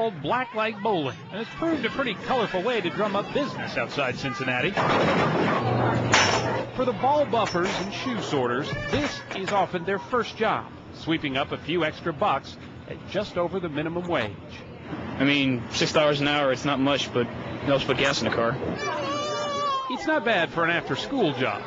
called blacklight bowling, and it's proved a pretty colorful way to drum up business outside Cincinnati. For the ball buffers and shoe sorters, this is often their first job, sweeping up a few extra bucks at just over the minimum wage. I mean, $6 an hour, it's not much, but it helps put gas in the car. It's not bad for an after-school job.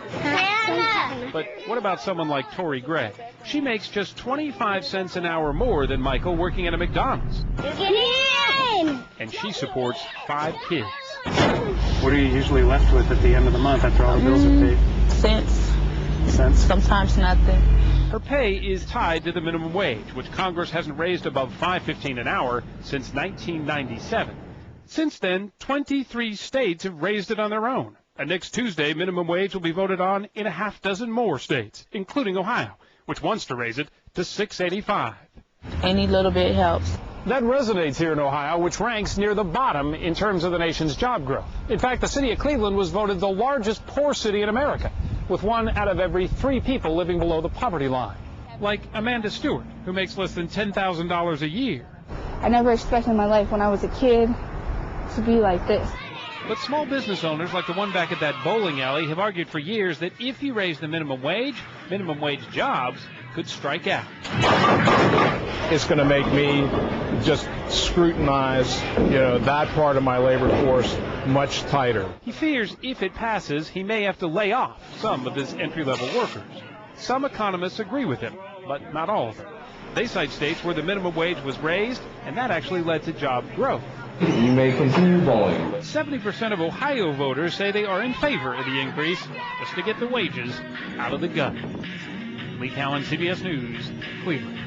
But what about someone like Tori Gray? She makes just 25 cents an hour more than Michael working at a McDonald's. Get in! And she supports 5 kids. What are you usually left with at the end of the month after all the bills are paid? Cents. Sometimes nothing. Her pay is tied to the minimum wage, which Congress hasn't raised above $5.15 an hour since 1997. Since then, 23 states have raised it on their own. And next Tuesday, minimum wage will be voted on in a half dozen more states, including Ohio, which wants to raise it to $6.85. Any little bit helps. That resonates here in Ohio, which ranks near the bottom in terms of the nation's job growth. In fact, the city of Cleveland was voted the largest poor city in America, with 1 out of every 3 people living below the poverty line. Like Amanda Stewart, who makes less than $10,000 a year. I never expected my life when I was a kid to be like this. But small business owners like the one back at that bowling alley have argued for years that if you raise the minimum wage jobs could strike out. It's going to make me just scrutinize, that part of my labor force much tighter. He fears if it passes, he may have to lay off some of his entry-level workers. Some economists agree with him, but not all of them. They cite states where the minimum wage was raised, and that actually led to job growth. You may continue bowling. 70% of Ohio voters say they are in favor of the increase just to get the wages out of the gut. Lee Cowan, CBS News, Cleveland.